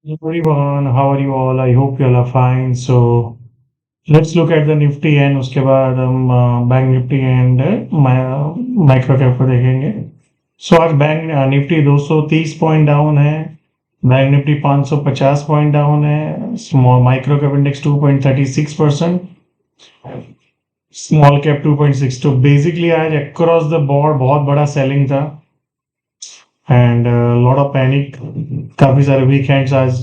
Everyone, how are you all? I hope you all are fine. So let's look at the Nifty and उसके बाद हम bank Nifty and micro cap को देखेंगे. सो आज bank Nifty 230 point down है. Bank Nifty 550 point down है. Small micro cap index 2.36%. Small cap 2.6. तो basically आज अक्रॉस द बोर्ड बहुत बड़ा सेलिंग था एंड लॉट ऑफ पैनिक. काफी सारे वीक हैंड्स आज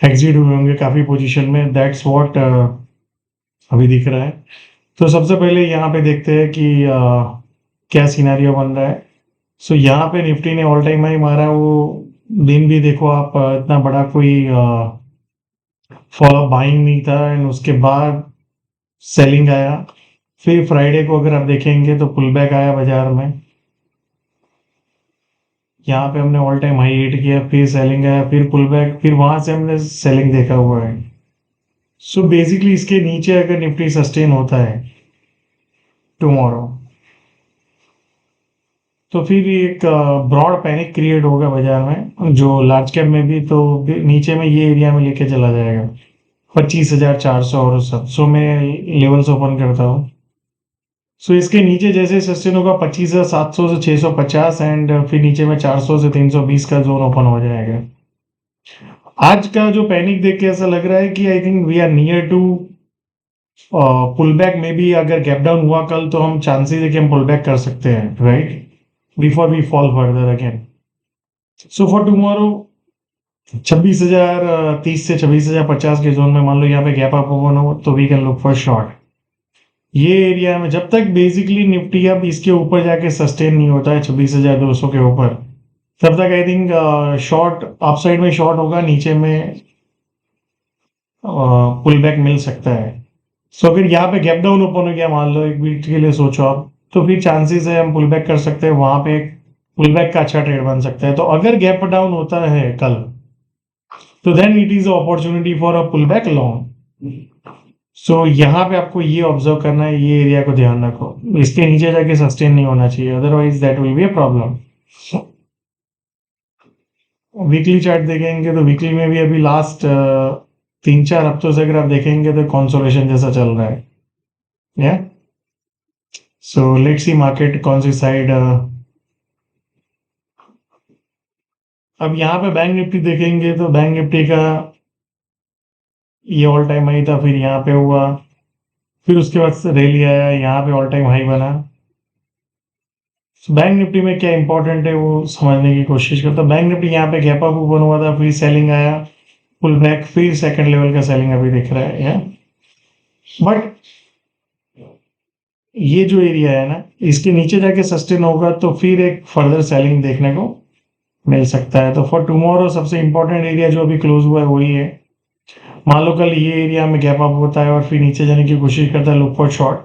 एग्जिट हुए होंगे काफी पोजीशन में. दैट्स व्हाट अभी दिख रहा है. तो सबसे पहले यहाँ पे देखते हैं कि क्या सिनेरियो बन रहा है. सो यहाँ पे निफ्टी ने ऑल टाइम हाई मारा. वो दिन भी देखो आप, इतना बड़ा कोई फॉल ऑफ बाइंग नहीं था एंड उसके बाद सेलिंग आया. फिर फ्राइडे को अगर आप देखेंगे तो पुल बैक आया बाजार में. यहाँ पे हमने ऑल टाइम हाई हिट किया, फिर सेलिंग आया, फिर पुल बैक, फिर वहां से हमने सेलिंग देखा हुआ है. सो बेसिकली इसके नीचे अगर निफ्टी सस्टेन होता है टुमारो तो फिर एक ब्रॉड पैनिक क्रिएट होगा बाजार में, जो लार्ज कैप में भी. तो नीचे में ये एरिया में लेके चला जाएगा 25,400 और सब. सो मैं लेवल्स ओपन करता हूँ. सो इसके नीचे जैसे सस्टेन होगा 25,700 से 650 एंड फिर नीचे में 400 से 320 का जोन ओपन हो जाएगा. आज का जो पैनिक देख के ऐसा लग रहा है कि I think we are near to pull back. में भी अगर गैप डाउन हुआ कल तो हम चांसेस है कि हम पुल बैक कर सकते हैं, right, before we fall further again. So for tomorrow 26,030 से 26,050 के जोन में मान लो यहाँ पे गैप अप ओपन हो तो we can look for short. ये एरिया में जब तक बेसिकली निफ्टी अब इसके ऊपर जाके सस्टेन नहीं होता है 26,200 के ऊपर, तब तक आई थिंक शॉर्ट अपसाइड में शॉर्ट होगा, नीचे में पुल बैक मिल सकता है. सो अगर यहाँ पे गैप डाउन ओपन हो गया मान लो एक वीक के लिए सोचो आप, तो फिर चांसेस है हम पुल बैक कर सकते हैं. वहां पे एक पुल बैक का अच्छा ट्रेड बन सकता है. तो अगर गैप डाउन होता है कल तो then it is opportunity for a pull back long. So यहाँ पे आपको ये ऑब्जर्व करना है, ये एरिया को ध्यान रखो. इसके नीचे जाके सस्टेन नहीं होना चाहिए, otherwise that will be a problem. Weekly chart देखेंगे तो वीकली में भी अभी लास्ट 3-4 हफ्तों से अगर आप देखेंगे तो कंसोलिडेशन जैसा चल रहा है. या सो लेट्स सी मार्केट कौन सी साइड. अब यहाँ पे बैंक निफ्टी देखेंगे तो बैंक निफ्टी का ये ऑल टाइम हाई था, फिर यहाँ पे हुआ, फिर उसके बाद रैली आया, यहाँ पे ऑल टाइम हाई बना. बैंक निफ्टी में क्या इंपॉर्टेंट है वो समझने की कोशिश करता. बैंक निफ्टी यहाँ पे गैप अप ओपन हुआ था, फिर सेलिंग आया, पुल बैक, फिर सेकंड लेवल का सेलिंग अभी दिख रहा है. बट ये जो एरिया है ना, इसके नीचे जाके सस्टेन होगा तो फिर एक फर्दर सेलिंग देखने को मिल सकता है. तो फॉर टुमारो सबसे इंपॉर्टेंट एरिया जो अभी क्लोज हुआ है वही है. मान लो कल ये एरिया में गैप अप होता है और फिर नीचे जाने की कोशिश करता है, लुक फॉर शॉर्ट.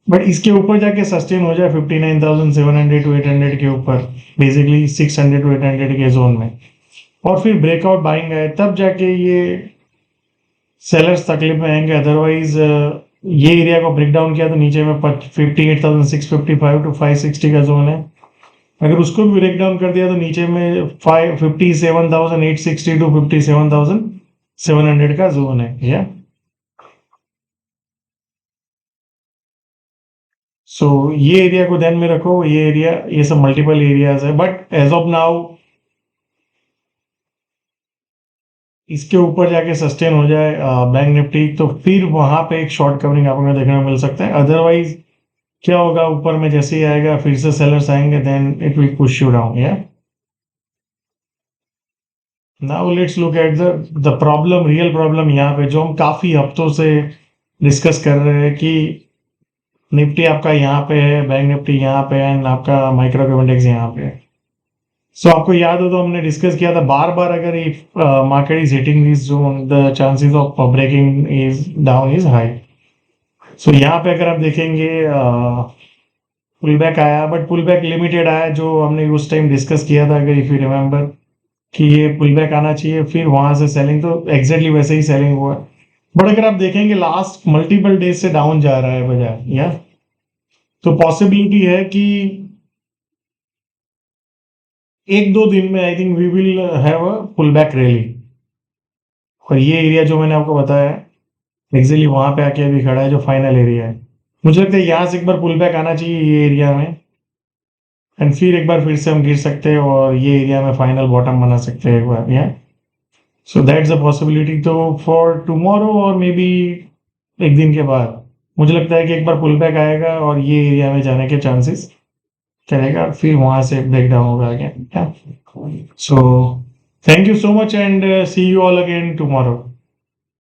बट इसके ऊपर जाके सस्टेन हो जाए 59,700 टू 800 के ऊपर, बेसिकली 600 टू 800 के जोन में, और फिर ब्रेकआउट बाइंग आए, तब जाके ये सेलर्स तकलीफ में आएंगे. अदरवाइज ये एरिया को ब्रेक डाउन किया तो नीचे में 58,655 टू 560 का जोन है. अगर उसको भी ब्रेक डाउन कर दिया तो नीचे में 57,860 टू 57,700 का जोन है. या सो ये एरिया को ध्यान में रखो. ये एरिया, ये सब मल्टीपल एरियाज है, बट एज ऑफ नाउ इसके ऊपर जाके सस्टेन हो जाए बैंक निफ्टी तो फिर वहां पे एक शॉर्ट कवरिंग आपको देखने को मिल सकता है. अदरवाइज क्या होगा, ऊपर में जैसे ही आएगा फिर से सेलर्स आएंगे, then it will push you down. या now let's look at the problem, real problem यहाँ पे जो हम काफी हफ्तों से डिस्कस कर रहे हैं कि निफ्टी आपका यहाँ पे है, बैंक निफ्टी यहाँ पे है, एंड आपका माइक्रो कैप इंडेक्स यहाँ पे है. सो आपको याद हो तो हमने डिस्कस किया था बार बार, अगर if market is hitting this zone the chances of breaking is down is high. So यहाँ पे अगर आप देखेंगे पुल बैक आया, बट पुल बैक लिमिटेड आया, जो हमने उस टाइम डिस्कस किया था अगर इफ यू रिमेम्बर कि ये पुल बैक आना चाहिए, फिर वहां से सेलिंग, तो एग्जैक्टली वैसे ही सेलिंग हुआ. बट अगर आप देखेंगे लास्ट मल्टीपल डेज से डाउन जा रहा है बाजार. या तो पॉसिबिलिटी है कि एक दो दिन में I think we will have a pull back rally. और ये एरिया जो मैंने आपको बताया एक्चुअली वहां पे आके अभी खड़ा है जो फाइनल एरिया है। मुझे लगता है यहाँ से एक बार पुल बैक आना चाहिए ये एरिया में, एंड फिर एक बार फिर से हम गिर सकते हैं और ये एरिया में फाइनल बॉटम बना सकते हैं एक बार। या सो दैट्स अ पॉसिबिलिटी। तो फॉर टुमारो और मे बी एक दिन के बाद मुझे लगता है कि एक बार पुल बैक आएगा और ये एरिया में जाने के चांसेस करेगा, फिर वहां से ब्रेक डाउन होगा again. So thank you so much and see you all again tomorrow.